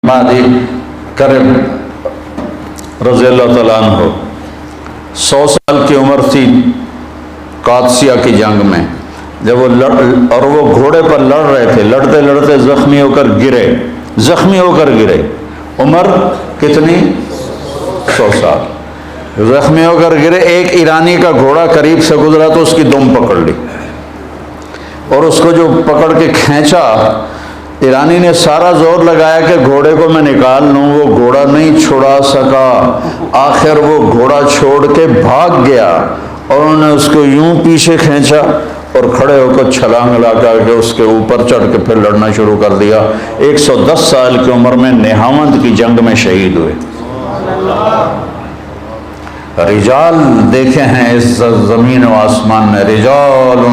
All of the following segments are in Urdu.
مادی کرب رضی اللہ تعالیٰ عنہ 100 سال کی عمر تھی قادسیہ کی جنگ میں، جب وہ اور وہ گھوڑے پر لڑ رہے تھے، لڑتے لڑتے زخمی ہو کر گرے، عمر کتنی؟ 100 سال، زخمی ہو کر گرے۔ ایک ایرانی کا گھوڑا قریب سے گزرا تو اس کی دم پکڑ لی، اور اس کو جو پکڑ کے کھینچا، ایرانی نے سارا زور لگایا کہ گھوڑے کو میں نکال لوں، وہ گھوڑا نہیں چھڑا سکا، آخر وہ گھوڑا چھوڑ کے بھاگ گیا، اور انہوں نے اس کو یوں پیچھے کھینچا اور کھڑے ہو کر چھلانگ لگا کے اس کے اوپر چڑھ کے پھر لڑنا شروع کر دیا۔ 110 سال کی عمر میں نہاوند کی جنگ میں شہید ہوئے۔ رجال دیکھے ہیں اس زمین و آسمان میں، رجال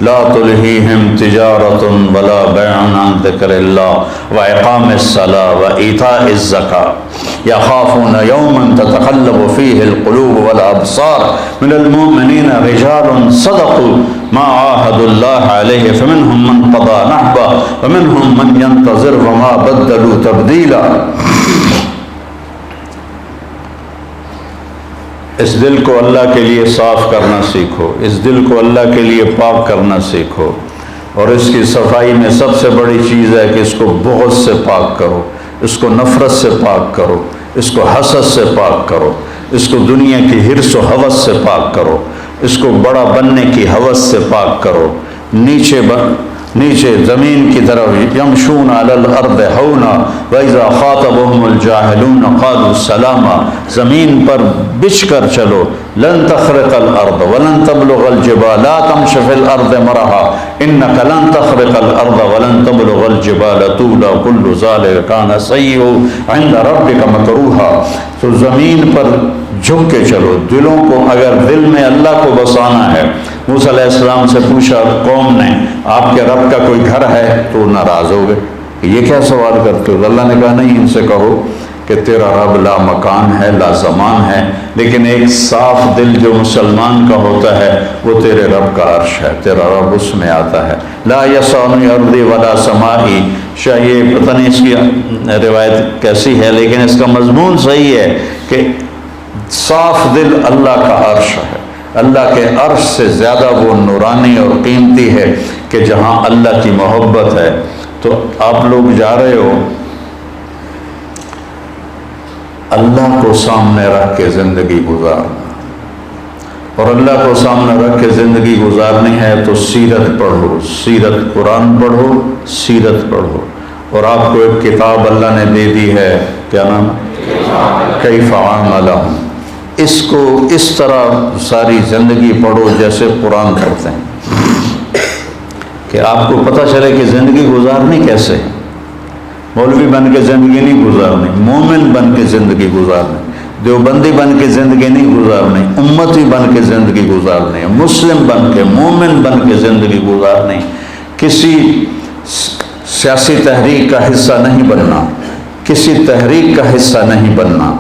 لا تلہیہم تجارت ولا بیع عن ذکر اللہ واقام الصلاۃ وایتاء الزکاۃ یخافون یوما تتقلب فیہ القلوب والابصار من المؤمنین رجال صدقوا ما عاہدوا اللہ علیہ فمنہم من قضى نحبہ ومنہم من ينتظر وما بدلوا تبدیلا۔ اس دل کو اللہ کے لیے صاف کرنا سیکھو، اس دل کو اللہ کے لیے پاک کرنا سیکھو، اور اس کی صفائی میں سب سے بڑی چیز ہے کہ اس کو بغض سے پاک کرو، اس کو نفرت سے پاک کرو، اس کو حسد سے پاک کرو، اس کو دنیا کی حرص و ہوس سے پاک کرو، اس کو بڑا بننے کی ہوس سے پاک کرو۔ نیچے زمین کی طرف یمشون علی الارض ہونا واذا خاطبهم الجاہلون قالوا سلاما، زمین پر بچھ کر چلو، لن تخرق الارض ولن تبلغ الجبال لا تمش فی الارض مرحا انک لن تخرق الارض ولن تبلغ الجبال طولا كل ذلك كان سیئہ عند ربک مکروہا۔ تو زمین پر جھک کے چلو، دلوں کو اگر دل میں اللہ کو بسانا ہے۔ موسیٰ علیہ السلام سے پوچھا قوم نے، آپ کے رب کا کوئی گھر ہے؟ تو ناراض ہو گئے، یہ کیا سوال کرتے ہو؟ اللہ نے کہا نہیں، ان سے کہو کہ تیرا رب لا مکان ہے لا زمان ہے، لیکن ایک صاف دل جو مسلمان کا ہوتا ہے وہ تیرے رب کا عرش ہے، تیرا رب اس میں آتا ہے۔ لا یسعنی ارضی ولا سمائی، شاید یہ پتہ نہیں اس کی روایت کیسی ہے، لیکن اس کا مضمون صحیح ہے کہ صاف دل اللہ کا عرش ہے، اللہ کے عرش سے زیادہ وہ نورانی اور قیمتی ہے کہ جہاں اللہ کی محبت ہے۔ تو آپ لوگ جا رہے ہو، اللہ کو سامنے رکھ کے زندگی گزارنا، اور اللہ کو سامنے رکھ کے زندگی گزارنی ہے تو سیرت پڑھو، سیرت قرآن پڑھو، سیرت پڑھو۔ اور آپ کو ایک کتاب اللہ نے دے دی ہے، کیا نام؟ کیف عاملہم۔ اس کو اس طرح ساری زندگی پڑھو جیسے قرآن پڑھتے ہیں، کہ آپ کو پتہ چلے کہ زندگی گزارنی کیسے ہے۔ مولوی بن کے زندگی نہیں گزارنی، مومن بن کے زندگی گزارنی، دیوبندی بن کے زندگی نہیں گزارنی، امتی بن کے زندگی گزارنی، مسلم بن کے، مومن بن کے زندگی گزارنی۔ کسی سیاسی تحریک کا حصہ نہیں بننا، کسی تحریک کا حصہ نہیں بننا۔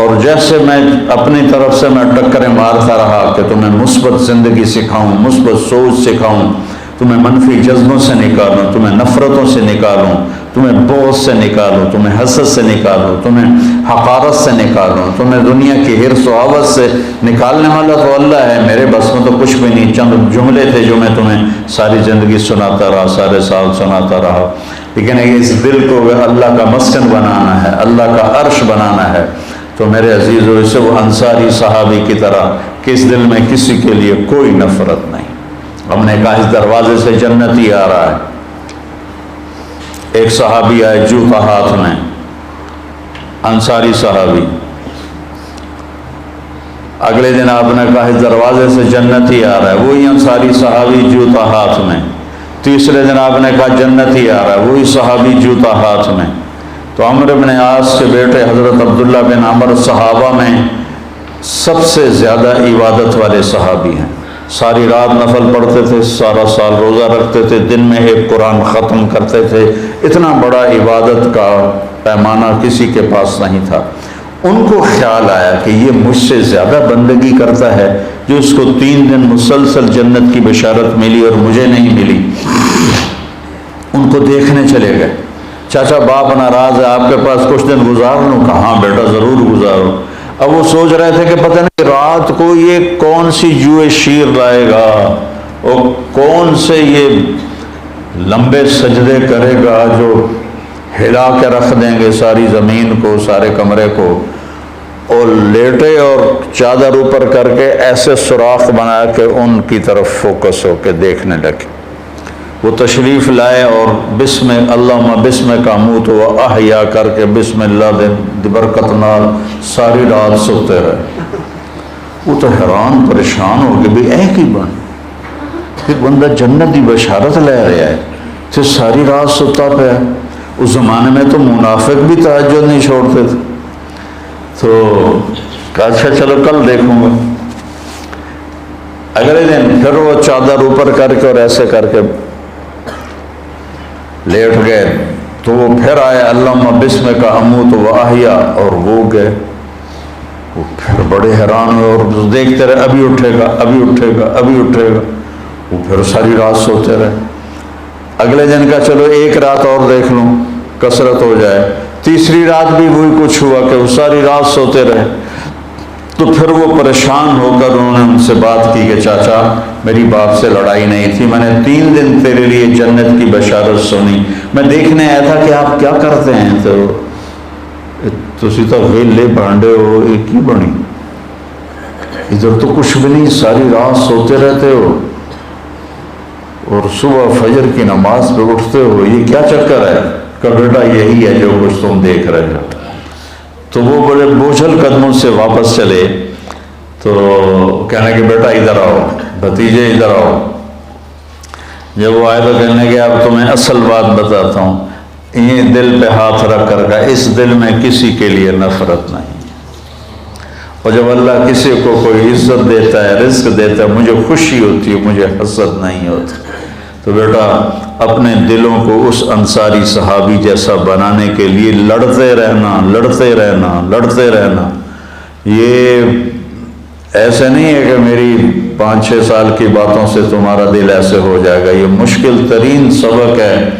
اور جیسے میں اپنی طرف سے میں ٹکریں مارتا رہا کہ تمہیں مثبت زندگی سکھاؤں، مثبت سوچ سکھاؤں، تمہیں منفی جذبوں سے نکالوں، تمہیں نفرتوں سے نکالوں، تمہیں بغض سے نکالوں، تمہیں حسد سے نکالوں، تمہیں حقارت سے نکالوں، تمہیں دنیا کی حرص و ہوس سے نکالنے والا تو اللہ ہے، میرے بس میں تو کچھ بھی نہیں۔ چند جملے تھے جو میں تمہیں ساری زندگی سناتا رہا، سارے سال سناتا رہا، لیکن اس دل کو اللہ کا مسکن بنانا ہے، اللہ کا عرش بنانا ہے۔ تو میرے عزیزو، اسے وہ انصاری صحابی کی طرح کہ اس دل میں کسی کے لیے کوئی نفرت نہیں۔ ہم نے کہا اس دروازے سے جنت ہی آ رہا ہے۔ ایک صحابی آئے جوتا ہاتھ میں، انصاری صحابی، اگلے دن آپ نے کہا اس دروازے سے جنت ہی آ رہا ہے، وہی انصاری صحابی جوتا ہاتھ میں۔ تیسرے دن آپ نے کہا جنت ہی آ رہا ہے، وہی صحابی جوتا ہاتھ میں۔ تو عمرو بن عاص کے بیٹے حضرت عبداللہ بن عمر صحابہ میں سب سے زیادہ عبادت والے صحابی ہیں، ساری رات نفل پڑھتے تھے، سارا سال روزہ رکھتے تھے، دن میں ایک قرآن ختم کرتے تھے، اتنا بڑا عبادت کا پیمانہ کسی کے پاس نہیں تھا۔ ان کو خیال آیا کہ یہ مجھ سے زیادہ بندگی کرتا ہے، جو اس کو 3 دن مسلسل جنت کی بشارت ملی اور مجھے نہیں ملی۔ ان کو دیکھنے چلے گئے، چاچا باپ ناراض ہے، آپ کے پاس کچھ دن گزار لوں؟ کہاں بیٹا ضرور گزارو۔ اب وہ سوچ رہے تھے کہ پتہ نہیں رات کو یہ کون سی جوئے شیر لائے گا اور کون سے یہ لمبے سجدے کرے گا جو ہلا کے رکھ دیں گے ساری زمین کو، سارے کمرے کو، اور لیٹے اور چادر اوپر کر کے ایسے سوراخ بنا کے ان کی طرف فوکس ہو کے دیکھنے لگے۔ وہ تشریف لائے اور بسم اللہم بسم کا موت و احیا کر کے بسم اللہ دے برکت نال ساری رات سوتے رہے۔ وہ تو حیران پریشان ہو گئے، بھی اے کی بن پھر بندہ جنت دی بشارت لے رہا ہے تو ساری رات سوتا پیا۔ اس زمانے میں تو منافق بھی تہجد نہیں چھوڑتے تھے۔ تو کہا اچھا چلو کل دیکھوں گا۔ اگلے دن پھر وہ چادر اوپر کر کے اور ایسے کر کے لیٹ گئے تو وہ پھر آئے اللہم بسم کا اموت و احیا، اور وہ گئے۔ وہ پھر بڑے حیران ہوئے اور دیکھتے رہے ابھی اٹھے گا ابھی اٹھے گا ابھی اٹھے گا۔ وہ پھر ساری رات سوتے رہے۔ اگلے دن کا چلو ایک رات اور دیکھ لوں، کثرت ہو جائے۔ تیسری رات بھی وہی کچھ ہوا کہ وہ ساری رات سوتے رہے۔ تو پھر وہ پریشان ہو کر انہوں نے ان سے بات کی کہ چاچا میری باپ سے لڑائی نہیں تھی، میں نے 3 دن تیرے لیے جنت کی بشارت سنی، میں دیکھنے آیا تھا کہ آپ کیا کرتے ہیں۔ تو تسی تو ویلے بانڈے ہو، ایک ہی بنی، ادھر تو کچھ بھی نہیں، ساری رات سوتے رہتے ہو اور صبح فجر کی نماز پہ اٹھتے ہو، یہ کیا چکر ہے؟ کہ بیٹا یہی ہے جو کچھ تم دیکھ رہے ہو۔ تو وہ بڑے بوجھل قدموں سے واپس چلے تو کہنے کہ بیٹا ادھر آؤ، بھتیجے ادھر آؤ۔ جب وہ آئے تو کہنے کہ اب تمہیں اصل بات بتاتا ہوں، یہ دل پہ ہاتھ رکھ کر کا اس دل میں کسی کے لیے نفرت نہیں، اور جب اللہ کسی کو کوئی عزت دیتا ہے، رزق دیتا ہے، مجھے خوشی ہوتی ہے، مجھے حسد نہیں ہوتی۔ تو بیٹا اپنے دلوں کو اس انصاری صحابی جیسا بنانے کے لیے لڑتے رہنا لڑتے رہنا لڑتے رہنا۔ یہ ایسے نہیں ہے کہ میری 5-6 سال کی باتوں سے تمہارا دل ایسے ہو جائے گا۔ یہ مشکل ترین سبق ہے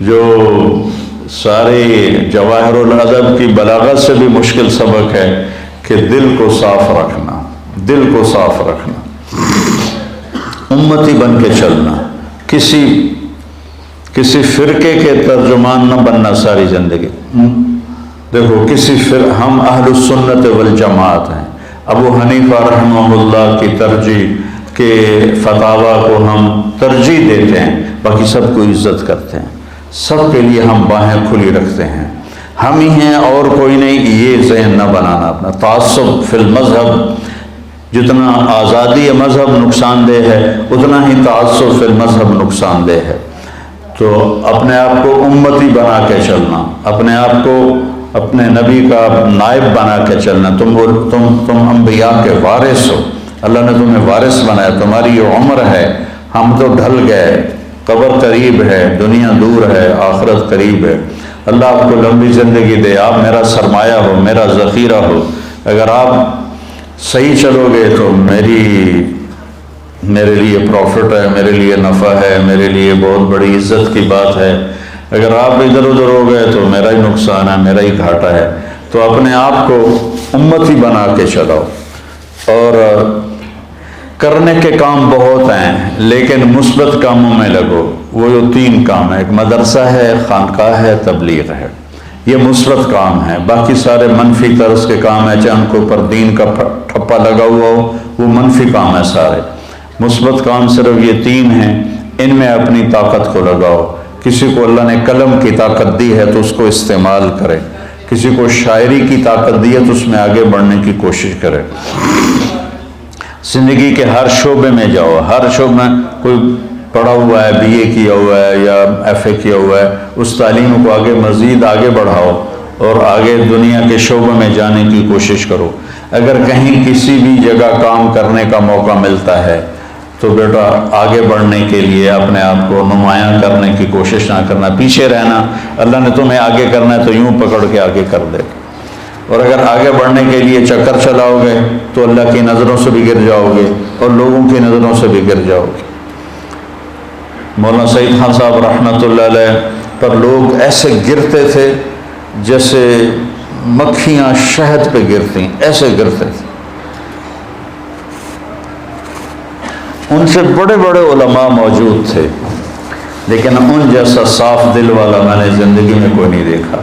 جو سارے جواہر الادب کی بلاغت سے بھی مشکل سبق ہے کہ دل کو صاف رکھنا، دل کو صاف رکھنا، امتی بن کے چلنا، کسی فرقے کے ترجمان نہ بننا ساری زندگی۔ دیکھو ہم اہل السنت والجماعت ہیں، ابو حنیفہ رحمہ اللہ کی ترجیح کے فتاویٰ کو ہم ترجیح دیتے ہیں، باقی سب کو عزت کرتے ہیں، سب کے لیے ہم باہیں کھلی رکھتے ہیں، ہم ہی ہیں اور کوئی نہیں۔ یہ ذہن نہ بنانا اپنا۔ تعصب فی المذہب، جتنا آزادی مذہب نقصان دہ ہے اتنا ہی تعصب فی المذہب نقصان دہ ہے۔ تو اپنے آپ کو امتی بنا کے چلنا، اپنے آپ کو اپنے نبی کا نائب بنا کے چلنا۔ تم انبیاء کے وارث ہو، اللہ نے تمہیں وارث بنایا، تمہاری یہ عمر ہے، ہم تو ڈھل گئے، قبر قریب ہے، دنیا دور ہے، آخرت قریب ہے۔ اللہ آپ کو لمبی زندگی دے، آپ میرا سرمایہ ہو، میرا ذخیرہ ہو۔ اگر آپ صحیح چلو گے تو میرے لیے پروفٹ ہے، میرے لیے نفع ہے، میرے لیے بہت بڑی عزت کی بات ہے۔ اگر آپ ادھر ادھر ہو گئے تو میرا ہی نقصان ہے، میرا ہی گھاٹا ہے۔ تو اپنے آپ کو امتی بنا کے چلاؤ، اور کرنے کے کام بہت ہیں لیکن مثبت کاموں میں لگو۔ وہ جو 3 کام ہیں، ایک مدرسہ ہے، خانقاہ ہے، تبلیغ ہے، یہ مثبت کام ہے۔ باقی سارے منفی طرز کے کام ہیں، چاہے ان کے اوپر دین کا ٹھپا لگا ہوا ہو، وہ منفی کام ہے سارے۔ مثبت کام صرف یہ 3 ہیں، ان میں اپنی طاقت کو لگاؤ۔ کسی کو اللہ نے قلم کی طاقت دی ہے تو اس کو استعمال کرے، کسی کو شاعری کی طاقت دی ہے تو اس میں آگے بڑھنے کی کوشش کرے۔ زندگی کے ہر شعبے میں جاؤ، ہر شعبے میں کوئی پڑھا ہوا ہے، BA کیا ہوا ہے یا FA کیا ہوا ہے، اس تعلیم کو آگے مزید آگے بڑھاؤ اور آگے دنیا کے شعبے میں جانے کی کوشش کرو۔ اگر کہیں کسی بھی جگہ کام کرنے کا موقع ملتا ہے تو بیٹا آگے بڑھنے کے لیے اپنے آپ کو نمایاں کرنے کی کوشش نہ کرنا، پیچھے رہنا۔ اللہ نے تمہیں آگے کرنا ہے تو یوں پکڑ کے آگے کر دے، اور اگر آگے بڑھنے کے لیے چکر چلاؤ گے تو اللہ کی نظروں سے بھی گر جاؤ گے اور لوگوں کی نظروں سے بھی گر جاؤ گے۔ مولانا سعید خان صاحب رحمۃ اللہ علیہ پر لوگ ایسے گرتے تھے جیسے مکھیاں شہد پہ گرتی، ایسے گرتے تھے۔ ان سے بڑے بڑے علماء موجود تھے، لیکن ان جیسا صاف دل والا میں نے زندگی میں کوئی نہیں دیکھا۔